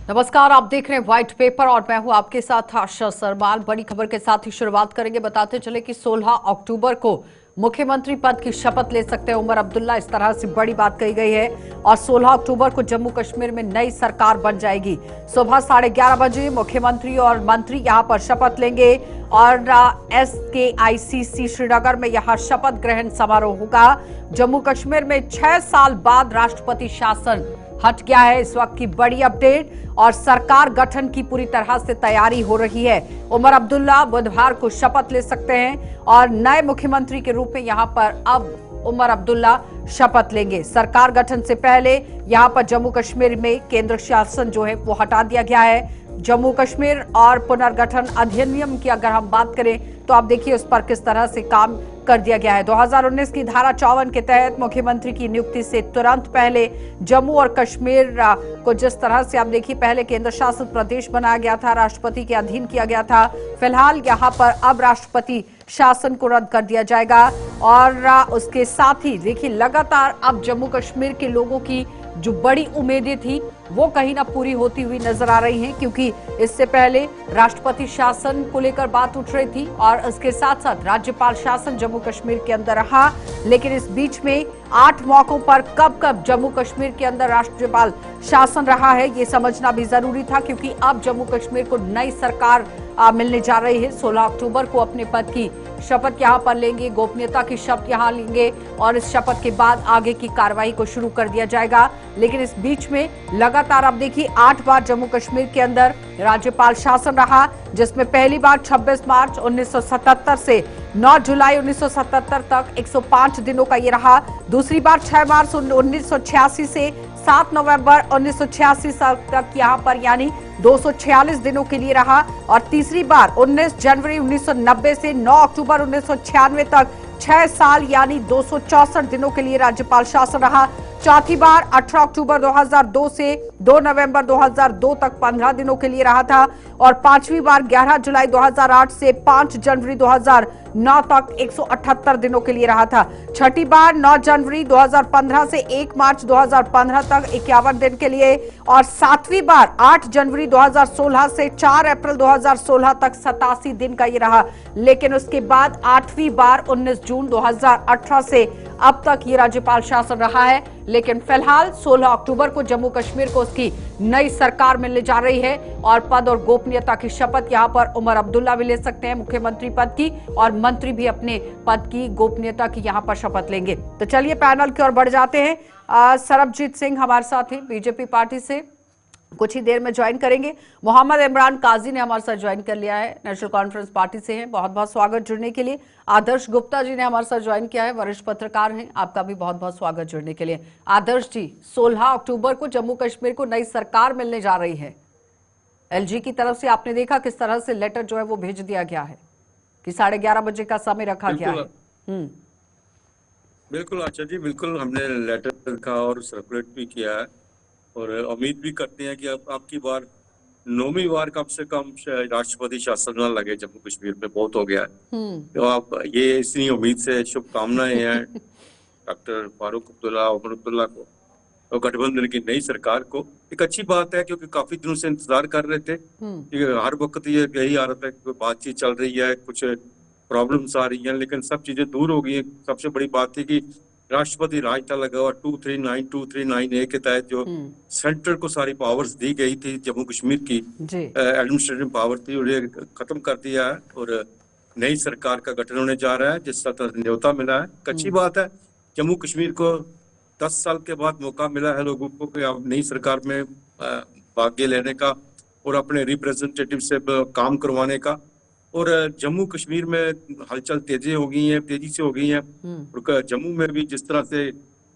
नमस्कार, आप देख रहे हैं व्हाइट पेपर और मैं हूं आपके साथ आशा सरमाल। बड़ी खबर के साथ ही शुरुआत करेंगे। बताते चले कि 16 अक्टूबर को मुख्यमंत्री पद की शपथ ले सकते हैं उमर अब्दुल्ला, इस तरह से बड़ी बात कही गई है। और 16 अक्टूबर को जम्मू कश्मीर में नई सरकार बन जाएगी। सुबह 11:30 बजे मुख्यमंत्री और मंत्री यहां पर शपथ लेंगे और SKICC श्रीनगर में यहां शपथ ग्रहण समारोह होगा। जम्मू कश्मीर में 6 साल बाद राष्ट्रपति शासन हट गया है, इस वक्त की बड़ी अपडेट। और सरकार गठन की पूरी तरह से तैयारी हो रही है। उमर अब्दुल्ला बुधवार को शपथ ले सकते हैं और नए मुख्यमंत्री के रूप में यहां पर अब उमर अब्दुल्ला शपथ लेंगे। सरकार गठन से पहले यहां पर जम्मू कश्मीर में केंद्र शासन जो है वो हटा दिया गया है। जम्मू कश्मीर और पुनर्गठन अधिनियम की अगर हम बात करें तो आप देखिए उस पर किस तरह से काम कर दिया गया है। 2019 की धारा 54 के तहत मुख्यमंत्री की नियुक्ति से तुरंत पहले जम्मू और कश्मीर को जिस तरह से आप देखिए पहले केंद्र शासित प्रदेश बनाया गया था, राष्ट्रपति के अधीन किया गया था। फिलहाल यहाँ पर अब राष्ट्रपति शासन को रद्द कर दिया जाएगा और उसके साथ ही देखिए लगातार अब जम्मू कश्मीर के लोगों की जो बड़ी उम्मीदें थी वो कहीं ना पूरी होती हुई नजर आ रही हैं, क्योंकि इससे पहले राष्ट्रपति शासन को लेकर बात उठ रही थी और इसके साथ साथ राज्यपाल शासन जम्मू कश्मीर के अंदर रहा। लेकिन इस बीच में 8 मौकों पर कब कब जम्मू कश्मीर के अंदर राज्यपाल शासन रहा है ये समझना भी जरूरी था, क्योंकि अब जम्मू कश्मीर को नई सरकार मिलने जा रही है। 16 अक्टूबर को अपने पद की शपथ यहां पर लेंगे, गोपनीयता की शपथ यहां लेंगे और इस शपथ के बाद आगे की कार्रवाई को शुरू कर दिया जाएगा। लेकिन इस बीच में लगातार आप देखिए 8 बार जम्मू कश्मीर के अंदर राज्यपाल शासन रहा, जिसमें पहली बार 26 मार्च 1977 से 9 जुलाई 1977 तक 105 दिनों का ये रहा। दूसरी बार 6 मार्च 1986 से 7 नवंबर 1986 तक यहाँ पर यानी 246 दिनों के लिए रहा। और तीसरी बार 19 जनवरी 1990 से 9 अक्टूबर 1996 तक 6 साल यानी 264 दिनों के लिए राज्यपाल शासन रहा। चौथी बार 18 अक्टूबर 2002 से 2 नवंबर 2002 तक 15 दिनों के लिए रहा था। और पांचवी बार 11 जुलाई 2008 से 5 जनवरी 2009 तक 178 दिनों के लिए रहा था। छठी बार 9 जनवरी 2015 से 1 मार्च 2015 तक 51 दिन के लिए। और सातवीं बार 8 जनवरी 2016 से 4 अप्रैल 2016 तक 87 दिन का ये रहा। लेकिन उसके बाद 8वीं बार 19 जून 2018 से अब तक ये राज्यपाल शासन रहा है। लेकिन फिलहाल 16 अक्टूबर को जम्मू कश्मीर को उसकी नई सरकार मिलने जा रही है और पद और गोपनीयता की शपथ यहां पर उमर अब्दुल्ला भी ले सकते हैं, मुख्यमंत्री पद की, और मंत्री भी अपने पद की गोपनीयता की यहां पर शपथ लेंगे। तो चलिए पैनल की ओर बढ़ जाते हैं। सरबजीत सिंह हमारे साथ हैं, बीजेपी पार्टी से, कुछ ही देर में ज्वाइन करेंगे। मोहम्मद इमरान काजी ने हमारे साथ ज्वाइन कर लिया है, नेशनल कॉन्फ्रेंस पार्टी से हैं, बहुत बहुत स्वागत जुड़ने के लिए। आदर्श गुप्ता जी ने हमारे साथ ज्वाइन किया है, वरिष्ठ पत्रकार हैं, आपका भी बहुत बहुत स्वागत जुड़ने के लिए। आदर्श जी, 16 अक्टूबर को जम्मू कश्मीर को नई सरकार मिलने जा रही है। LG की तरफ से आपने देखा किस तरह से लेटर जो है वो भेज दिया गया है कि 11:30 बजे का समय रखा गया है। बिल्कुल आशा जी, बिल्कुल हमने लेटर लिखा और सर्कुलेट भी किया है और उम्मीद भी करते हैं कि अब आपकी बार 9वीं बार कम से कम राष्ट्रपति शासन न लगे जम्मू कश्मीर में, बहुत हो गया है। तो आप ये इसी उम्मीद से शुभकामनाएं हैं डॉक्टर फारूक अब्दुल्ला, उमर अब्दुल्ला को और गठबंधन की नई सरकार को। एक अच्छी बात है क्योंकि काफी दिनों से इंतजार कर रहे थे। हर वक्त ये यही आ रहा था कि बातचीत चल रही है, कुछ प्रॉब्लम्स आ रही हैं, लेकिन सब चीजें दूर हो गई हैं। सबसे बड़ी बात थी कि राष्ट्रपति राज था लगा हुआ 239A के तहत जो सेंटर को सारी पावर्स दी गई थी, जम्मू कश्मीर की एडमिनिस्ट्रेटिव पावर थी, उन्हें खत्म कर दिया है और नई सरकार का गठन होने जा रहा है जिसका न्योता मिला है। अच्छी बात है, जम्मू कश्मीर को 10 साल के बाद मौका मिला है लोगों को कि अब नई सरकार में भाग्य लेने का और अपने रिप्रेजेंटेटिव से काम करवाने का। और जम्मू कश्मीर में हलचल तेजी से हो गई है। और जम्मू में भी जिस तरह से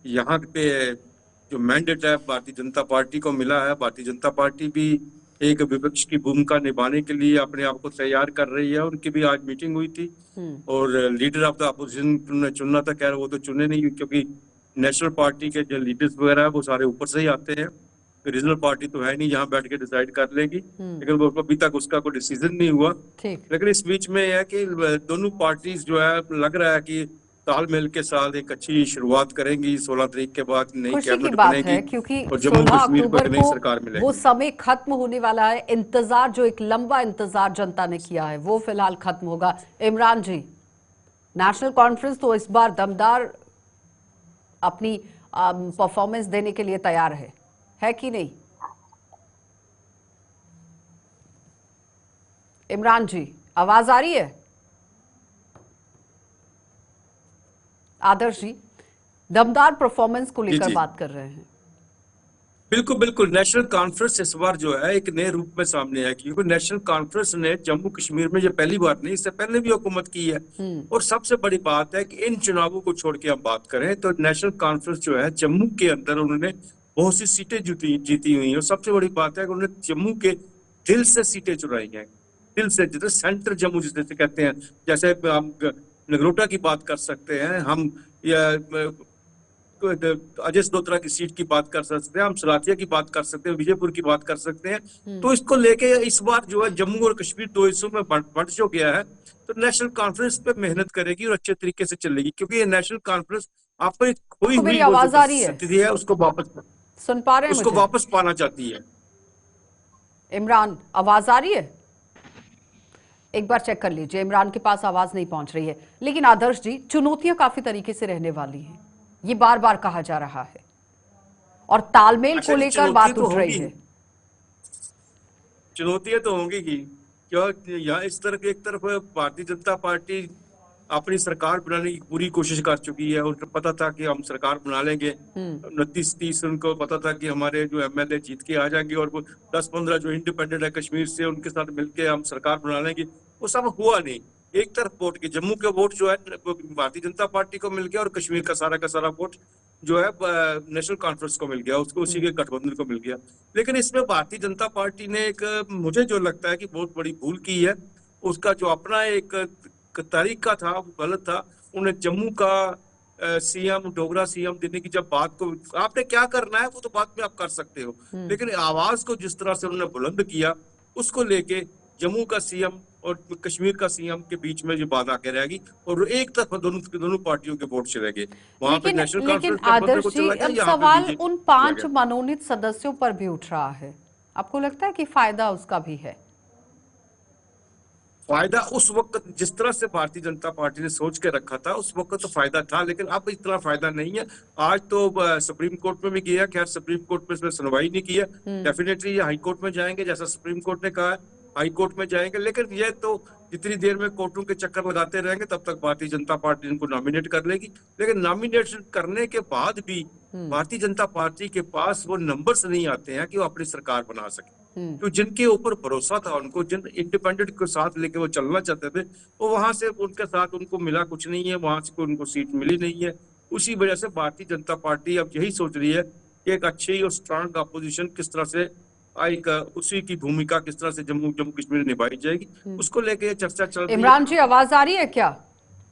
यहाँ पे जो मैंडेट है भारतीय जनता पार्टी को मिला है, भारतीय जनता पार्टी भी एक विपक्ष की भूमिका निभाने के लिए अपने आप को तैयार कर रही है। उनकी भी आज मीटिंग हुई थी और लीडर ऑफ द अपोजिशन चुनना था, खैर वो तो चुने नहीं क्योंकि नेशनल पार्टी के जो लीडर्स वगैरह है वो सारे ऊपर से ही आते हैं, रीजनल पार्टी तो है नहीं जहाँ बैठ के डिसाइड कर लेगी। लेकिन वो अभी तक उसका कोई डिसीजन नहीं हुआ। लेकिन इस बीच में है कि दोनों पार्टीज जो है लग रहा है कि तालमेल के साथ एक अच्छी शुरुआत करेंगी। 16 तारीख के बाद नई खुशी की कैबिनेट बात बनेगी है क्योंकि और जम्मू 16 कश्मीर को अक्टूबर एक नई को सरकार वो मिलेगी। समय खत्म होने वाला है। इंतजार, जो एक लंबा इंतजार जनता ने किया है, वो फिलहाल खत्म होगा। इमरान जी, नेशनल कॉन्फ्रेंस तो इस बार दमदार अपनी परफॉर्मेंस देने के लिए तैयार है कि नहीं? इमरान जी, आवाज आ रही है? आदर्श जी, दमदार परफॉर्मेंस को जी लेकर जी, बात कर रहे हैं। बिल्कुल बिल्कुल। नेशनल कॉन्फ्रेंस इस बार जो है एक नए रूप में सामने है, क्योंकि नेशनल कॉन्फ्रेंस ने जम्मू कश्मीर में, ये पहली बार नहीं, इससे पहले भी हुकूमत की है। और सबसे बड़ी बात है कि इन चुनावों को छोड़ के हम बात करें तो नेशनल कॉन्फ्रेंस जो है जम्मू के अंदर उन्होंने बहुत सी सीटें जीती हुई हैं। और सबसे बड़ी बात है कि उन्होंने जम्मू के दिल से सीटें चुराई हैं। दिल से, जिसे सेंटर जम्मू जिसे कहते हैं, जैसे हम नगरोटा की बात कर सकते हैं, हम या अजय दोत्रा की सीट की बात कर सकते हैं, हम सलातिया की बात कर सकते हैं, विजयपुर की बात कर सकते हैं। तो इसको लेके इस बार जो है जम्मू और कश्मीर दो हिस्सों में बंट जो गया है, तो नेशनल कॉन्फ्रेंस पे मेहनत करेगी और अच्छे तरीके से चलेगी, क्योंकि ये नेशनल कॉन्फ्रेंस आपको एक खोई आपको मेरी हुई वो जो आवाज आ रही है? स्थिति है सुन पा रहे हैं उसको मुझे? वापस पाना चाहती है। इमरान, आवाज आ रही है? एक बार चेक कर लीजिए, इमरान के पास आवाज नहीं पहुंच रही है। लेकिन आदर्श जी, चुनौतियां काफी तरीके से रहने वाली हैं, ये बार बार कहा जा रहा है, और तालमेल अच्छा को जी, लेकर बात उठ रही है। चुनौतियां तो होंगी ही। क्यों यहाँ इस तरह एक तरफ भारतीय जनता पार्टी अपनी सरकार बनाने की पूरी कोशिश कर चुकी है। उनको पता था कि हम सरकार बना लेंगे, 29-30 उनको पता था कि हमारे जो एमएलए जीत के आ जाएंगे, और वो 10-15 जो इंडिपेंडेंट है कश्मीर से, उनके साथ मिलके हम सरकार बना लेंगे। वो सब हुआ नहीं। एक तरफ वोट के जम्मू के वोट जो है भारतीय जनता पार्टी को मिल गया, और कश्मीर का सारा वोट जो है नेशनल कॉन्फ्रेंस को मिल गया, उसको उसी के गठबंधन को मिल गया। लेकिन इसमें भारतीय जनता पार्टी ने एक, मुझे जो लगता है कि बहुत बड़ी भूल की है। उसका जो अपना एक तरीका था वो गलत था। उन्हें जम्मू का सीएम, डोगरा सीएम देने की जब बात को, आपने क्या करना है वो तो बात में आप कर सकते हो, लेकिन आवाज को जिस तरह से उन्होंने बुलंद किया, उसको लेके जम्मू का सीएम और कश्मीर का सीएम के बीच में जो बात आके रहेगी, और एक तरफ दोनों पार्टियों के वोट चले गए। वहां पे लेकिन नेशनल लेकिन कॉन्फ्रेंस गठबंधन को आदर्श जी, चला गया, अब यहाँ पे सवाल बीजेपी उन चला 5 गया। मनोनीत सदस्यों पर भी उठ रहा है। आपको लगता है कि फायदा उसका भी है? फायदा उस वक्त जिस तरह से भारतीय जनता पार्टी ने सोच के रखा था, उस वक्त तो फायदा था, लेकिन अब इतना फायदा नहीं है। आज तो सुप्रीम कोर्ट में भी गया, खैर सुप्रीम कोर्ट में इसमें सुनवाई नहीं की है। डेफिनेटली ये हाई कोर्ट में जाएंगे, जैसा सुप्रीम कोर्ट ने कहा है, हाई कोर्ट में जाएंगे। लेकिन ये तो जितनी देर में कोर्टों के चक्कर लगाते रहेंगे, तब तक भारतीय जनता पार्टी इनको नॉमिनेट कर लेगी। लेकिन नॉमिनेशन करने के बाद भी भारतीय जनता पार्टी के पास वो नंबर्स नहीं आते हैं कि वो अपनी सरकार बना सके। तो जिनके ऊपर भरोसा था उनको, जिन इंडिपेंडेंट को साथ लेके वो चलना चाहते थे, वो वहां से उनके साथ उनको मिला कुछ नहीं है, वहां से कोई उनको सीट मिली नहीं है। उसी वजह से भारतीय जनता पार्टी अब यही सोच रही है कि एक अच्छी और स्ट्रांग अपोजिशन किस तरह से एक उसी की भूमिका किस तरह से जम्मू कश्मीर निभाई जाएगी, उसको लेके चर्चा चल रही है। इमरान जी, आवाज आ रही है क्या?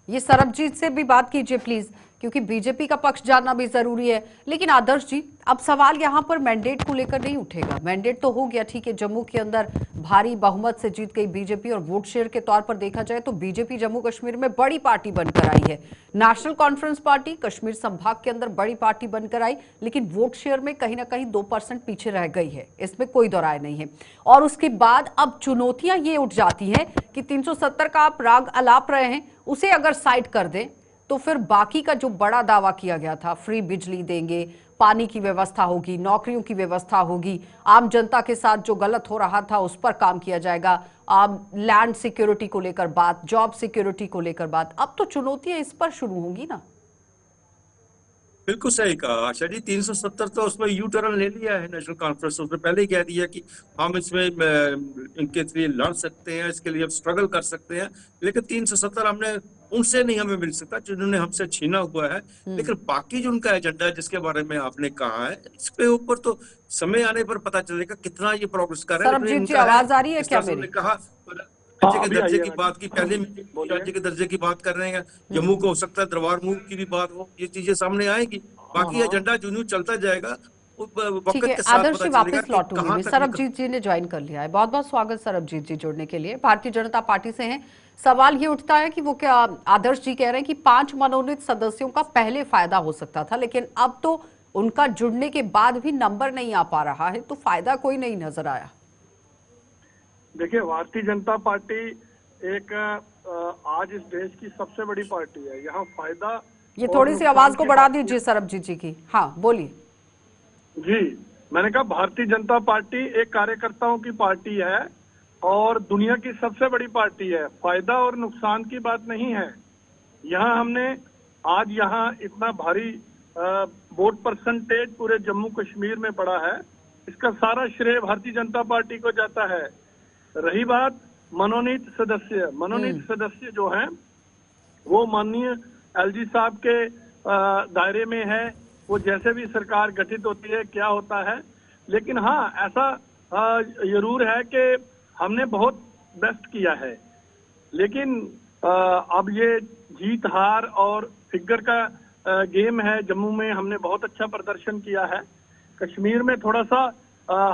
ये सरबजीत से भी बात कीजिए प्लीज, क्योंकि बीजेपी का पक्ष जानना भी जरूरी है। लेकिन आदर्श जी, अब सवाल यहां पर मैंडेट को लेकर नहीं उठेगा। मैंडेट तो हो गया, ठीक है, जम्मू के अंदर भारी बहुमत से जीत गई बीजेपी, और वोट शेयर के तौर पर देखा जाए तो बीजेपी जम्मू कश्मीर में बड़ी पार्टी बनकर आई है। नेशनल कॉन्फ्रेंस पार्टी कश्मीर संभाग के अंदर बड़ी पार्टी बनकर आई, लेकिन वोट शेयर में कहीं ना कहीं 2% पीछे रह गई है, इसमें कोई दो राय नहीं है। और उसके बाद अब चुनौतियां ये उठ जाती हैं कि 370 का आप राग अलाप रहे हैं, उसे अगर साइड कर दें तो फिर बाकी का जो बड़ा दावा किया गया था, फ्री बिजली देंगे, पानी की व्यवस्था होगी, नौकरियों की व्यवस्था होगी, आम जनता के साथ जो गलत हो रहा था उस पर काम किया जाएगा, लैंड सिक्योरिटी को लेकर बात, जॉब सिक्योरिटी को लेकर बात, अब तो चुनौतियां इस पर शुरू होंगी ना? बिल्कुल सही कहा आशा जी। 370 तो उसमें यू टर्न ले लिया है नेशनल कॉन्फ्रेंस, उसने पहले ही कह दिया कि हम इसमें इनके लिए लड़ सकते हैं, इसके लिए स्ट्रगल कर सकते हैं। लेकिन 370 हमने उनसे नहीं हमें मिल सकता जिन्होंने हमसे छीना हुआ है। लेकिन बाकी जो उनका एजेंडा है जिसके बारे में आपने कहा है, इसके ऊपर तो समय आने पर पता चलेगा कितना ये प्रोग्रेस कर रहे हैं। सरबजीत जी, आवाज आ रही है क्या मेरी? कहा राज्य के दर्जे की बात की, पहले राज्य के दर्जे की बात कर रहे हैं, जम्मू को हो सकता है दरबार मूव की भी बात हो, ये चीजें सामने आएगी। बाकी एजेंडा जो चलता जाएगा वक्त ठीक है, के साथ आदर्श पता जी चलेगा वापस कि लौटूंगी कहाँ मैं। तक सरबजीत जी ने ज्वाइन कर लिया है, बहुत बहुत स्वागत सरबजीत जी जुड़ने के लिए। भारतीय जनता पार्टी से हैं। सवाल ये उठता है कि वो क्या, आदर्श जी कह रहे हैं कि 5 मनोनीत सदस्यों का पहले फायदा हो सकता था, लेकिन अब तो उनका जुड़ने के बाद भी नंबर नहीं आ पा रहा है, तो फायदा कोई नहीं नजर आया। देखिए, भारतीय जनता पार्टी एक आज इस देश की सबसे बड़ी पार्टी है। यहाँ फायदा ये और थोड़ी सी नुकसान आवाज को की बढ़ा बात नहीं दीजिए सरबजीत जी की। हाँ बोलिए। जी, मैंने कहा भारतीय जनता पार्टी एक कार्यकर्ताओं की पार्टी है और दुनिया की सबसे बड़ी पार्टी है। फायदा और नुकसान की बात नहीं है। यहाँ हमने आज यहाँ इतना भारी वोट परसेंटेज पूरे जम्मू कश्मीर में पड़ा है, इसका सारा श्रेय भारतीय जनता पार्टी को जाता है। रही बात मनोनीत सदस्य जो हैं वो माननीय एलजी साहब के दायरे में है। वो जैसे भी सरकार गठित होती है क्या होता है, लेकिन हाँ ऐसा जरूर है कि हमने बहुत बेस्ट किया है। लेकिन अब ये जीत हार और फिगर का गेम है। जम्मू में हमने बहुत अच्छा प्रदर्शन किया है। कश्मीर में थोड़ा सा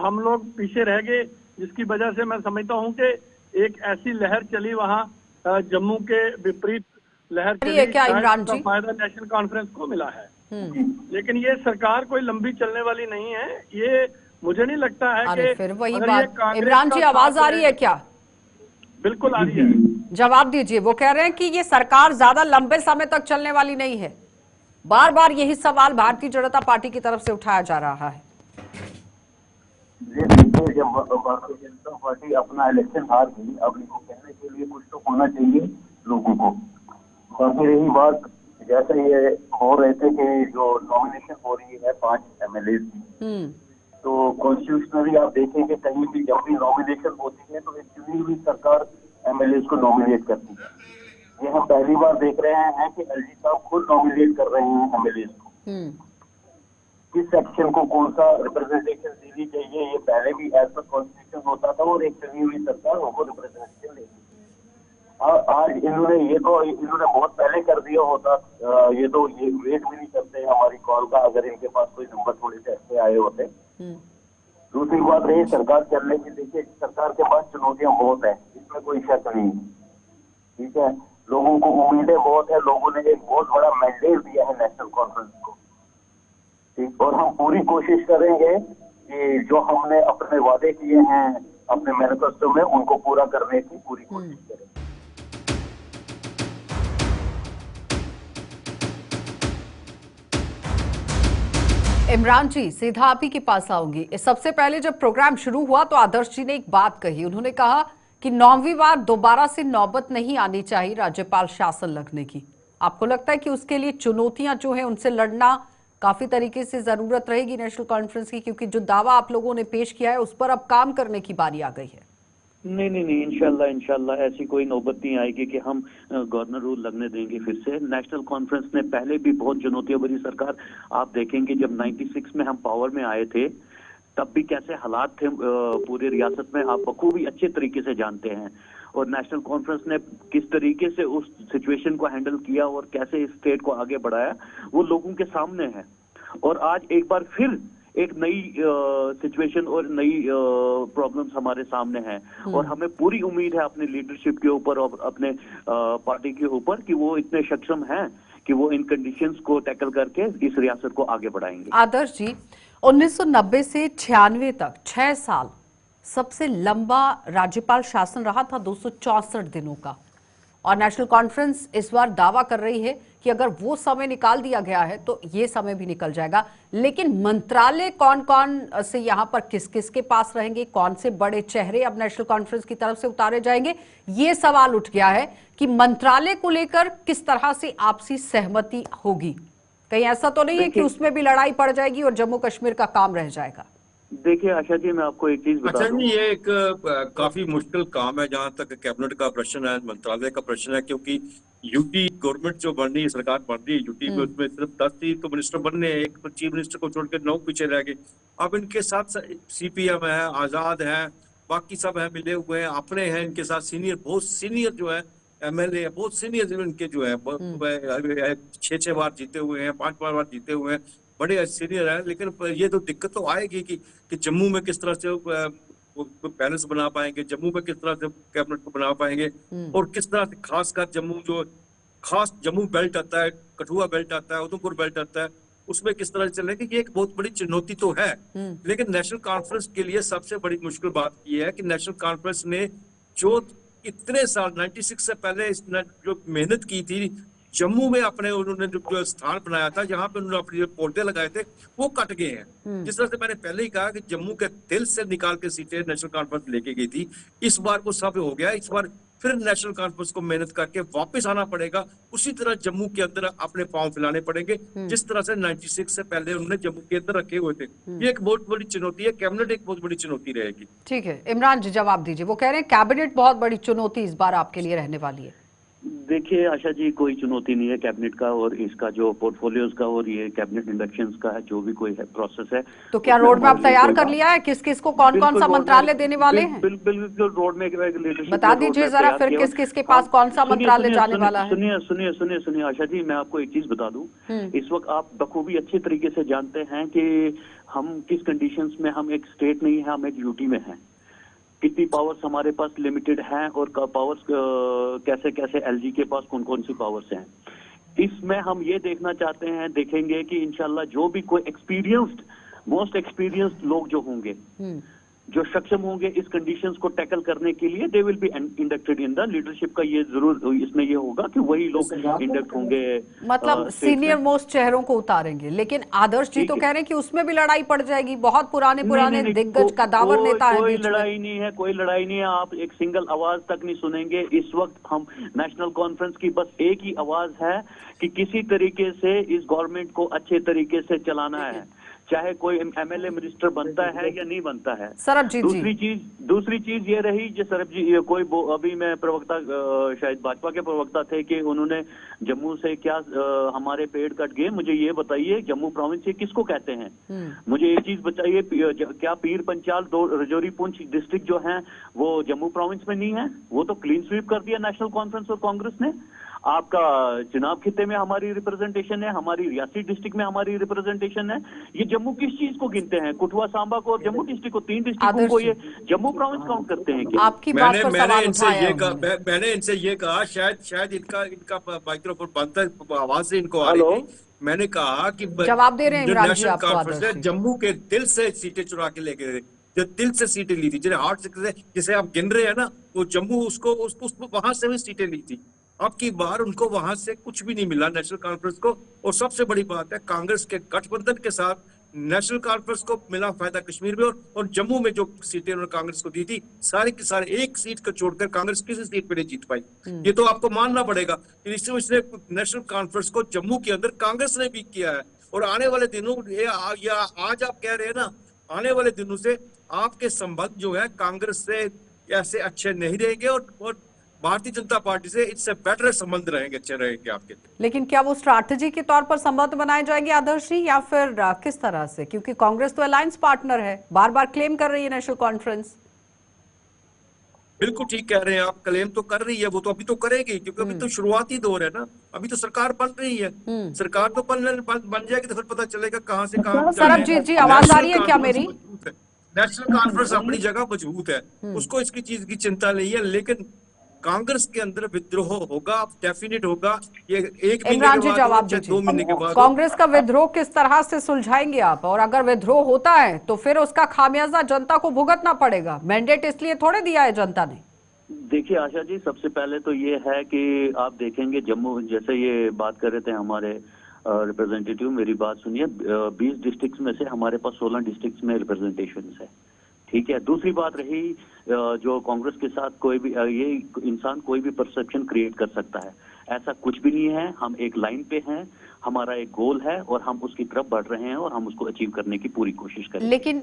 हम लोग पीछे रह गए, जिसकी वजह से मैं समझता हूं कि एक ऐसी लहर चली वहां जम्मू के विपरीत लहर चली, क्या इमरान जी? फायदा नेशनल कॉन्फ्रेंस को मिला है। लेकिन ये सरकार कोई लंबी चलने वाली नहीं है। ये मुझे नहीं लगता है अरे कि फिर वही अगर ये बात, कांग्रेस इमरान जी का आवाज साथ आ रही है क्या? बिल्कुल आ रही है। जवाब दीजिए। वो कह रहे हैं कि ये सरकार ज्यादा लंबे समय तक चलने वाली नहीं है। बार बार यही सवाल भारतीय जनता पार्टी की तरफ से उठाया जा रहा है। ये देखिए, जब भारतीय जनता पार्टी अपना इलेक्शन हार गई, अब इनको कहने के लिए कुछ तो होना चाहिए लोगों को। बाकी रही बात, जैसे ये हो रहे थे कि जो नॉमिनेशन हो रही है 5 MLA की, तो कॉन्स्टिट्यूशनली आप देखेंगे कहीं भी जब भी नॉमिनेशन होती है तो एक चुनी हुई सरकार MLA को नॉमिनेट करती है। ये हम पहली बार देख रहे हैं कि एलजी साहब खुद नॉमिनेट कर रहे हैं MLA को। किस सेक्शन को कौन सा रिप्रेजेंटेशन देनी चाहिए, ये पहले भी एज पर कॉन्स्टिट्यूशन होता था और एक चुनी हुई सरकार उनको रिप्रेजेंटेशन देती थी। आज इन्होंने बहुत पहले कर दिया होता। ये वेट भी नहीं करते हमारी कॉल का, अगर इनके पास कोई नंबर थोड़े से अच्छे आए होते। दूसरी बात रही सरकार चलने की, देखिए सरकार के पास चुनौतियां बहुत है, इसमें कोई शक नहीं है। ठीक है, लोगों को उम्मीदें बहुत है, लोगों ने एक बहुत बड़ा मैंडेट दिया है नेशनल कॉन्फ्रेंस को। ठीक, और हम पूरी कोशिश करेंगे कि जो हमने अपने वादे किए हैं अपने मैनिफेस्टो में उनको पूरा करने की पूरी कोशिश करेंगे। इमरान जी, सीधा आप ही के पास आऊंगी। सबसे पहले जब प्रोग्राम शुरू हुआ तो आदर्श जी ने एक बात कही। उन्होंने कहा कि 9वीं बार दोबारा से नौबत नहीं आनी चाहिए राज्यपाल शासन लगने की। आपको लगता है कि उसके लिए चुनौतियां जो है उनसे लड़ना काफी तरीके से जरूरत रहेगी नेशनल कॉन्फ्रेंस की, क्योंकि जो दावा आप लोगों ने पेश किया है उस पर अब काम करने की बारी आ गई है? नहीं, इंशाल्लाह ऐसी कोई नौबत नहीं आएगी कि हम गवर्नर रूल लगने देंगे फिर से। नेशनल कॉन्फ्रेंस ने पहले भी बहुत चुनौतियां भरी सरकार, आप देखेंगे जब 96 में हम पावर में आए थे तब भी कैसे हालात थे पूरी रियासत में, आप बखूबी अच्छे तरीके से जानते हैं। और नेशनल कॉन्फ्रेंस ने किस तरीके से उस सिचुएशन को हैंडल किया और कैसे इस स्टेट को आगे बढ़ाया वो लोगों के सामने है। और आज एक बार फिर एक नई सिचुएशन और नई प्रॉब्लम्स हमारे सामने हैं और हमें पूरी उम्मीद है अपने लीडरशिप के ऊपर और अपने पार्टी के ऊपर कि वो इतने सक्षम हैं कि वो इन कंडीशंस को टैकल करके इस रियासत को आगे बढ़ाएंगे। आदर्श जी, 1990 से 96 तक 6 साल सबसे लंबा राज्यपाल शासन रहा था, 264 दिनों का। और नेशनल कॉन्फ्रेंस इस बार दावा कर रही है कि अगर वो समय निकाल दिया गया है तो ये समय भी निकल जाएगा। लेकिन मंत्रालय कौन कौन से यहाँ पर किस किस के पास रहेंगे, कौन से बड़े चेहरे अब नेशनल कॉन्फ्रेंस की तरफ से उतारे जाएंगे, ये सवाल उठ गया है कि मंत्रालय को लेकर किस तरह से आपसी सहमति होगी। कहीं ऐसा तो नहीं है कि उसमें भी लड़ाई पड़ जाएगी और जम्मू कश्मीर का काम रह जाएगा? देखिए आशा जी, मैं आपको एक चीज बता दूं। ये एक काफी मुश्किल काम है जहां तक कैबिनेट का प्रश्न है, मंत्रालय का प्रश्न है, क्योंकि यूटी गवर्नमेंट जो बन रही है, सरकार बन रही है यूटी में, उसमें सिर्फ 10 ही तो मिनिस्टर बनने हैं, एक तो चीफ मिनिस्टर को छोड़ के 9 पीछे रह गए। अब इनके साथ CPM है, आजाद है, बाकी सब है, मिले हुए हैं, अपने हैं, इनके साथ सीनियर, बहुत सीनियर जो है MLA, बहुत सीनियर इनके जो है 6 बार जीते हुए हैं, 5 बार जीते हुए हैं। बड़े सीनियर हैं, लेकिन ये तो दिक्कत तो आएगी कि जम्मू में किस तरह से वो बैलेंस बना पाएंगे, जम्मू में किस तरह से कैबिनेट को बना पाएंगे, और किस तरह से खासकर खास जम्मू बेल्ट आता है, कठुआ बेल्ट आता है, उधमपुर बेल्ट आता है, उसमें किस तरह से चलेंगे। ये एक बहुत बड़ी चुनौती तो है, लेकिन नेशनल कॉन्फ्रेंस के लिए सबसे बड़ी मुश्किल बात ये है कि नेशनल कॉन्फ्रेंस ने जो इतने साल 96 से पहले जो मेहनत की थी जम्मू में, अपने उन्होंने जो स्थान बनाया था, जहां पे उन्होंने अपने पौधे लगाए थे, वो कट गए हैं। जिस तरह से मैंने पहले ही कहा कि जम्मू के दिल से निकाल के सीटें नेशनल कॉन्फ्रेंस लेके गई थी, इस बार वो सब हो गया। इस बार फिर नेशनल कॉन्फ्रेंस को मेहनत करके वापस आना पड़ेगा, उसी तरह जम्मू के अंदर अपने पांव फैलाने पड़ेंगे जिस तरह से 96 से पहले उन्होंने जम्मू के अंदर रखे हुए थे। ये एक बहुत बड़ी चुनौती है, कैबिनेट एक बहुत बड़ी चुनौती रहेगी। ठीक है, इमरान जी जवाब दीजिए। वो कह रहे हैं कैबिनेट बहुत बड़ी चुनौती इस बार आपके लिए रहने वाली है। देखिए आशा जी, कोई चुनौती नहीं है कैबिनेट का, और इसका जो पोर्टफोलियोज का और ये कैबिनेट इलेक्शंस का है, जो भी कोई है प्रोसेस है, तो क्या रोड मैप तैयार कर लिया है? किस किस को कौन कौन सा मंत्रालय देने वाले हैं? बिल्कुल रोड में बता दीजिए जरा, फिर किस किस के पास कौन सा मंत्रालय जाने वाला है? सुनिए आशा जी, मैं आपको एक चीज बता दूं। इस वक्त आप बखूबी अच्छे तरीके से जानते हैं कि हम किस कंडीशंस में, हम एक स्टेट नहीं है, हम एक यूटी में हैं। कितनी पावर्स हमारे पास लिमिटेड हैं, और पावर्स कैसे कैसे एलजी के पास कौन कौन सी पावर्स हैं। इसमें हम ये देखना चाहते हैं, देखेंगे कि इंशाल्लाह जो भी कोई मोस्ट एक्सपीरियंस्ड लोग जो होंगे, जो सक्षम होंगे इस कंडीशंस को टैकल करने के लिए, they will be inducted in the leadership का ये जरूर इसमें ये होगा कि वही लोग इंडक्ट होंगे। मतलब सीनियर मोस्ट चेहरों को उतारेंगे। लेकिन आदर्श जी तो कह रहे हैं कि उसमें भी लड़ाई पड़ जाएगी, बहुत पुराने दिग्गज कदावर नेता है। कोई लड़ाई नहीं है, कोई लड़ाई नहीं है। आप एक सिंगल आवाज तक नहीं सुनेंगे। इस वक्त हम नेशनल कॉन्फ्रेंस की बस एक ही आवाज है कि किसी तरीके से इस गवर्नमेंट को अच्छे तरीके से चलाना है, चाहे कोई एमएलए मिनिस्टर बनता है या नहीं बनता है। दूसरी चीज ये रही जो सरब जी, अभी मैं प्रवक्ता, शायद भाजपा के प्रवक्ता थे, कि उन्होंने जम्मू से क्या हमारे पेड़ कट गए। मुझे ये बताइए, जम्मू प्रोविंस ये किसको कहते हैं? मुझे एक चीज बताइए, क्या पीर पंचाल, दो रजौरी पुंछ डिस्ट्रिक्ट जो हैं वो जम्मू प्रोविंस में नहीं है? वो तो क्लीन स्वीप कर दिया नेशनल कॉन्फ्रेंस और कांग्रेस ने। आपका चिनाब खित्ते में हमारी रिप्रेजेंटेशन है, हमारी रियासी डिस्ट्रिक्ट में हमारी रिप्रेजेंटेशन है। ये जम्मू किस चीज को गिनते हैं? कठुआ, सांबा को और जम्मू डिस्ट्रिक्ट को, 3 डिस्ट्रिक्टों को ये जम्मू प्रोविंस काउंट करते हैं क्या? आपकी बात पर सवाल उठाया मैंने इनसे ये कहा, शायद इनका माइक्रोफोन बंद है, आवाज से इनको आ रही थी। मैंने कहा कि जवाब दे रहे हैं इमरान जी आपको, कॉन्फ्रेंस ने जम्मू के दिल से सीटें चुरा के लेके गए, जो दिल से सीटें ली थी, जिन्हें हार्ट से, जिसे आप गिन रहे हैं ना, वो जम्मू उसको वहां से भी सीटें ली थी। अब की बार उनको वहां से कुछ भी नहीं मिला नेशनल कॉन्फ्रेंस को। और सबसे बड़ी बात है, कांग्रेस के गठबंधन के साथ नेशनल कॉन्फ्रेंस को मिला फायदा कश्मीर में, और जम्मू में जो सीटें उन्होंने कांग्रेस को दी थी, सारे के सारे एक सीट को छोड़कर कांग्रेस किसी सीट पे नहीं जीत पाई। ये तो आपको मानना पड़ेगा। इसने नेशनल कॉन्फ्रेंस को जम्मू के अंदर कांग्रेस ने भी किया है। और आने वाले दिनों, आज आप कह रहे हैं ना, आने वाले दिनों से आपके संबंध जो है कांग्रेस से ऐसे अच्छे नहीं रहेंगे, और भारतीय जनता पार्टी से इससे बेटर संबंध रहेंगे, अच्छे रहेंगे आपके। लेकिन क्या वो स्ट्रैटेजी के तौर पर संबंध बनाए जाएंगे आदर्श जी, या फिर किस तरह से? क्योंकि कांग्रेस तो अलायंस पार्टनर है, बार बार क्लेम कर रही है नेशनल कॉन्फ्रेंस। बिल्कुल ठीक कह रहे हैं आप, क्लेम तो कर रही है, वो तो अभी तो करेगी, क्योंकि अभी तो शुरुआती दौर है ना, अभी तो सरकार बन रही है। सरकार तो बन जाएगी तो फिर पता चलेगा कहां से कहां। सरब जी आवाज आ रही है क्या मेरी? नेशनल कॉन्फ्रेंस अपनी जगह मजबूत है, उसको इसकी चीज की चिंता नहीं है, लेकिन कांग्रेस के अंदर विद्रोह होगा, डेफिनेट होगा। ये 1 महीने के बाद, जवाब 2 महीने के बाद। कांग्रेस का विद्रोह किस तरह से सुलझाएंगे आप? और अगर विद्रोह होता है तो फिर उसका खामियाजा जनता को भुगतना पड़ेगा। मैंडेट इसलिए थोड़े दिया है जनता ने। देखिए आशा जी, सबसे पहले तो ये है कि आप देखेंगे जम्मू, जैसे ये बात कर रहे थे हमारे रिप्रेजेंटेटिव, मेरी बात सुनिए, 20 डिस्ट्रिक्ट में से हमारे पास 16 डिस्ट्रिक्ट में रिप्रेजेंटेशन है, ठीक है। दूसरी बात रही, जो कांग्रेस के साथ कोई भी ये इंसान कोई भी परसेप्शन क्रिएट कर सकता है, ऐसा कुछ भी नहीं है। हम एक लाइन पे हैं, हमारा एक गोल है और हम उसकी तरफ बढ़ रहे हैं और हम उसको अचीव करने की पूरी कोशिश करें। लेकिन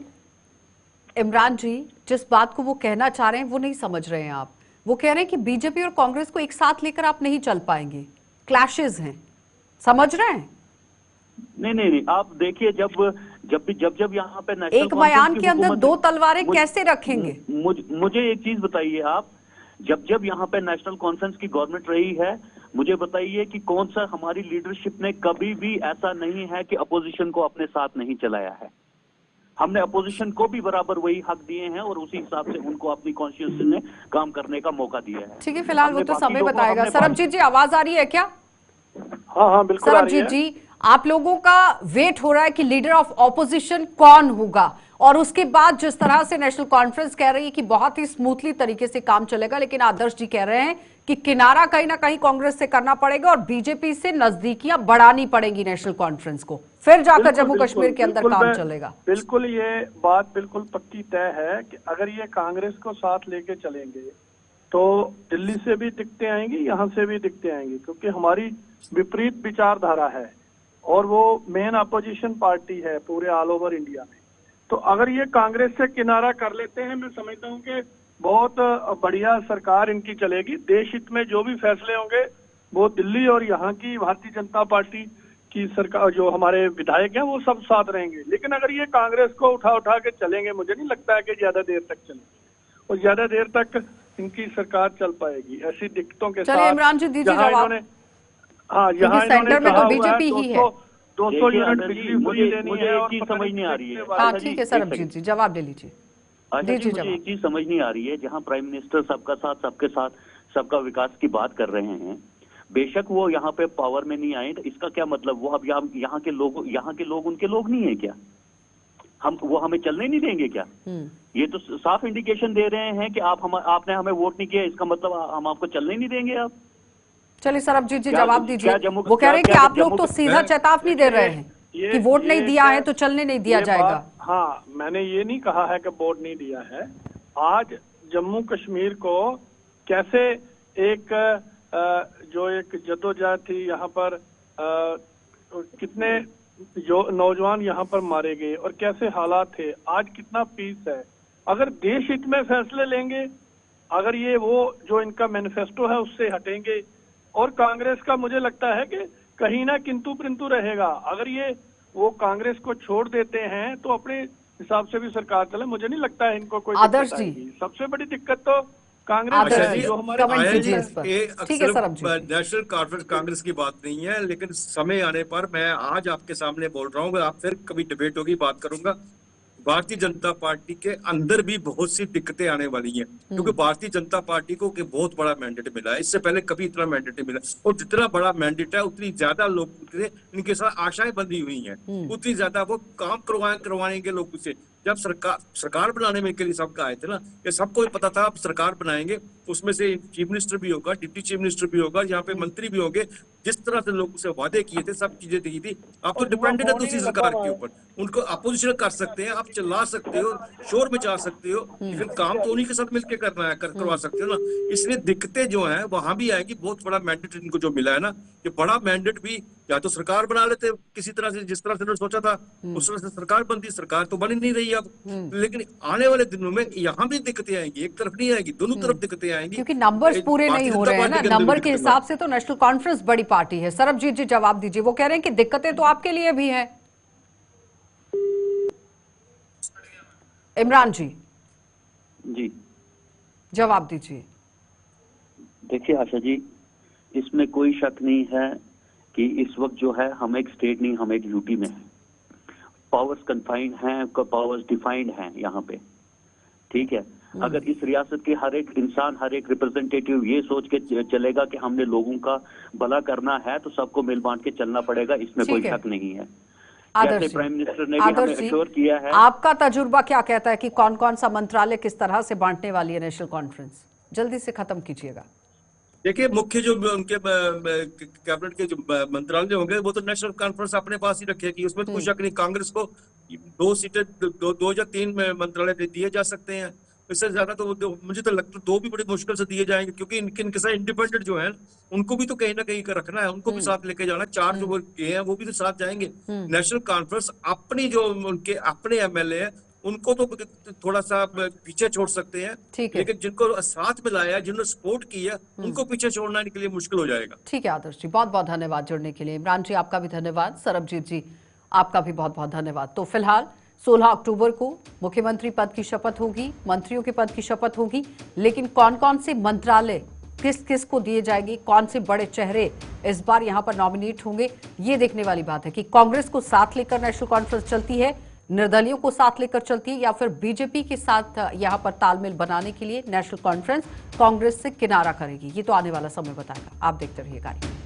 इमरान जी, जिस बात को वो कहना चाह रहे हैं वो नहीं समझ रहे हैं आप। वो कह रहे हैं कि बीजेपी और कांग्रेस को एक साथ लेकर आप नहीं चल पाएंगे, क्लैशेस हैं, समझ रहे हैं? नहीं, आप देखिए, जब यहाँ पे एक बयान के अंदर 2 तलवारें कैसे रखेंगे? मुझे एक चीज बताइए आप, जब यहाँ पे नेशनल कॉन्फ्रेंस की गवर्नमेंट रही है, मुझे बताइए कि कौन सा हमारी लीडरशिप ने कभी भी ऐसा नहीं है कि अपोजिशन को अपने साथ नहीं चलाया है। हमने अपोजिशन को भी बराबर वही हक दिए हैं और उसी हिसाब से उनको अपनी कॉन्स्टिट्यूंसी में काम करने का मौका दिया है। ठीक है, फिलहाल वो हमने तो बाकी समय लोगों- बताएगा। हमने सरबजीत जी, आवाज आ रही है क्या? हाँ हाँ बिल्कुल आ रही सरबजीत है। जी, आप लोगों का वेट हो रहा है कि लीडर ऑफ ऑपोजिशन कौन होगा, और उसके बाद जिस तरह से नेशनल कॉन्फ्रेंस कह रही है कि बहुत ही स्मूथली तरीके से काम चलेगा, लेकिन आदर्श जी कह रहे हैं कि किनारा कहीं ना कहीं कांग्रेस से करना पड़ेगा और बीजेपी से नजदीकियां बढ़ानी पड़ेंगी नेशनल कॉन्फ्रेंस को, फिर जाकर बिल्कुल, जम्मू कश्मीर के अंदर बिल्कुल, काम मैं- चलेगा। बिल्कुल, ये बात बिल्कुल पक्की तय है कि अगर ये कांग्रेस को साथ लेके चलेंगे तो दिल्ली से भी दिक्कतें आएंगी, यहाँ से भी दिक्कतें आएंगी, क्योंकि हमारी विपरीत विचारधारा है और वो मेन अपोजिशन पार्टी है पूरे ऑल ओवर इंडिया में। तो अगर ये कांग्रेस से किनारा कर लेते हैं, मैं समझता हूँ कि बहुत बढ़िया सरकार इनकी चलेगी। देश हित में जो भी फैसले होंगे वो दिल्ली और यहाँ की भारतीय जनता पार्टी की सरकार, जो हमारे विधायक हैं, वो सब साथ रहेंगे। लेकिन अगर ये कांग्रेस को उठा उठा के चलेंगे, मुझे नहीं लगता है कि ज्यादा देर तक चलेंगे और ज्यादा देर तक इनकी सरकार चल पाएगी ऐसी दिक्कतों के साथ। चलिए इमरान जी, दीजिए जहां जवाब। इन्होंने यहाँ सेंटर में तो बीजेपी ही है। 200 देखिए, यूनिट आनंद जी, बिजली फ्री देनी मुझे है एक और चीज पता समझ नहीं नहीं आ रही है। कितने हाँ बार- ठीक है सरबजीत जी, जवाब ले लीजिए। अच्छा जी, दीजिए मुझे जवाब। एक चीज समझ नहीं आ रही है, जहां प्राइम मिनिस्टर सबका साथ सबके साथ सबका विकास की बात कर रहे हैं, बेशक वो यहाँ पे पावर में नहीं आए, तो इसका क्या मतलब? वो अब यहाँ के लोग उनके लोग नहीं है क्या? वो हमें चलने नहीं देंगे क्या? ये तो साफ इंडिकेशन दे रहे हैं कि आपने हमें वोट नहीं किया, इसका मतलब हम आपको चलने नहीं देंगे। आप चलिए सरबजीत जी क्या- जवाब दीजिए। क्या जम्मू- वो कह रहे हैं कि क्या आप लोग जम्मू- तो सीधा चेतावनी दे रहे हैं कि वोट नहीं दिया है तो चलने नहीं दिया ये जाएगा। बात- हाँ, मैंने ये नहीं कहा है कि वोट नहीं दिया है। आज जम्मू कश्मीर को कैसे एक जो एक जद्दोजहद थी, यहाँ पर कितने जो नौजवान यहाँ पर मारे गए और कैसे हालात थे, आज कितना पीस है। अगर देश हित में फैसले लेंगे, अगर ये वो जो इनका मैनिफेस्टो है उससे हटेंगे, और कांग्रेस का मुझे लगता है कि कहीं ना किंतु परंतु रहेगा। अगर ये वो कांग्रेस को छोड़ देते हैं तो अपने हिसाब से भी सरकार चले, मुझे नहीं लगता है इनको कोई आदर्श दिक्कत जी। आएगी। सबसे बड़ी दिक्कत तो कांग्रेस आदर्श है, जी, जो हमारे कमेंट आया कीजिए जी, इस पर। ये ठीक है अक्सर सरबजीत जी। नेशनल कॉन्फ्रेंस कांग्रेस की बात नहीं है, लेकिन समय आने पर मैं आज आपके सामने बोल रहा हूँ, आप फिर कभी डिबेट होगी बात करूंगा। भारतीय जनता पार्टी के अंदर भी बहुत सी दिक्कतें आने वाली हैं, क्योंकि भारतीय जनता पार्टी को कि बहुत बड़ा मैंडेट मिला है, इससे पहले कभी इतना मैंडेट नहीं मिला, और जितना बड़ा मैंडेट है उतनी ज्यादा लोग इनके साथ आशाएं बंधी हुई हैं, उतनी ज्यादा वो काम करवाएंगे लोगों से। जब सरकार बनाने में के लिए सबका आए थे ना, ये सबको पता था अब सरकार बनाएंगे, उसमें से चीफ मिनिस्टर भी होगा, डिप्टी चीफ मिनिस्टर भी होगा, यहाँ पे मंत्री भी होंगे, जिस तरह से लोगों से वादे किए थे सब चीजें दी थी। आप तो डिपेंडेंट है दूसरी सरकार के ऊपर, उनको अपोजिशन कर सकते हैं, आप चिल्ला सकते हो, शोर मचा सकते हो, लेकिन काम तो उन्हीं के साथ मिलकर करना है, करवा सकते हो ना। इसलिए दिक्कतें जो है वहां भी आएगी। बहुत बड़ा मैंडेट इनको जो मिला है ना, ये बड़ा मैंडेट भी या तो सरकार बना लेते किसी तरह से, जिस तरह से सोचा था उस तरह से सरकार बनती, सरकार तो बन ही नहीं रही अब। लेकिन आने वाले दिनों में यहाँ भी दिक्कतें आएंगी, एक तरफ नहीं आएगी, दोनों तरफ दिक्कतें आएंगी, क्योंकि नंबर्स पूरे नहीं हो रहे हैं ना, नंबर के हिसाब से तो नेशनल कॉन्फ्रेंस बड़ी पार्टी है। सरबजीत जी जवाब दीजिए। वो कह रहे हैं कि दिक्कतें तो आपके लिए भी हैं। इमरान जी जी जवाब दीजिए। देखिए आशा जी, इसमें कोई शक नहीं है कि इस वक्त जो है हम एक स्टेट नहीं, हम एक यूटी में हैं। पावर्स कन्फाइंड हैं, पावर्स डिफाइंड हैं यहाँ पे, ठीक है। अगर इस रियासत के हर एक इंसान, हर एक रिप्रेजेंटेटिव ये सोच के चलेगा कि हमने लोगों का भला करना है, तो सबको मिल बांट के चलना पड़ेगा, इसमें कोई शक नहीं है। जैसे प्राइम मिनिस्टर ने भी हमें अश्योर किया है। आपका तजुर्बा क्या कहता है कि कौन कौन सा मंत्रालय किस तरह से बांटने वाली है नेशनल कॉन्फ्रेंस? जल्दी से खत्म कीजिएगा। देखिए, मुख्य जो उनके कैबिनेट के जो मंत्रालय होंगे वो तो नेशनल कॉन्फ्रेंस अपने पास ही रखेगी, उसमें तो कोई शक नहीं। कांग्रेस को 2 सीटें, 2 या 3 मंत्रालय दिए जा सकते हैं, इससे ज्यादा तो मुझे तो लगता है 2 भी बड़ी मुश्किल से दिए जाएंगे, क्योंकि इनके साथ इंडिपेंडेंट जो है उनको भी तो कहीं ना कहीं रखना है, उनको भी साथ लेके जाना। 4 जो हैं वो भी तो साथ जाएंगे। नेशनल कॉन्फ्रेंस अपनी जो उनके अपने एमएलए हैं उनको तो थोड़ा सा पीछे छोड़ सकते हैं, लेकिन जिनको साथ में लाया, जिन्होंने सपोर्ट किया, उनको पीछे छोड़ना इनके लिए मुश्किल हो जाएगा। ठीक है आदर्श जी, बहुत बहुत धन्यवाद जुड़ने के लिए। इमरान जी आपका भी धन्यवाद, सरबजीत जी आपका भी बहुत बहुत धन्यवाद। तो फिलहाल 16 अक्टूबर को मुख्यमंत्री पद की शपथ होगी, मंत्रियों के पद की शपथ होगी, लेकिन कौन कौन से मंत्रालय किस किस को दिए जाएगी, कौन से बड़े चेहरे इस बार यहां पर नॉमिनेट होंगे, ये देखने वाली बात है कि कांग्रेस को साथ लेकर नेशनल कॉन्फ्रेंस चलती है, निर्दलियों को साथ लेकर चलती है, या फिर बीजेपी के साथ यहां पर तालमेल बनाने के लिए नेशनल कॉन्फ्रेंस कांग्रेस से किनारा करेगी। ये तो आने वाला समय बताएगा। आप देखते रहिए कार्यक्रम।